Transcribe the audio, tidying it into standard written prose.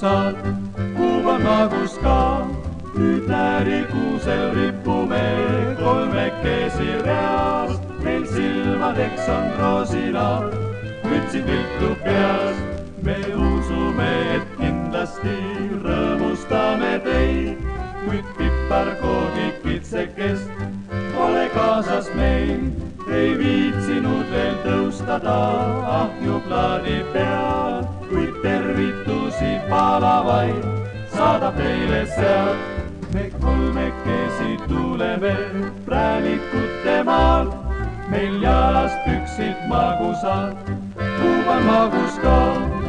magusad, kuub on magus ka. Ütlärikuusel ripume kolmekesi reas, meil silmadeks on roosilad, mütsid viltu peas. Me usume, et kindlasti rõõmustame teid, kuid piparkoogid kitsekest pole kaasas meil. Ei viitsinud veel tõustada ahjuplaadi peal, kuid tervitusi palavaid saadab teile sealt. Me kolmekesi tuleme Präänikute maalt, meil jalas püksid magusad, kuub on magus ka.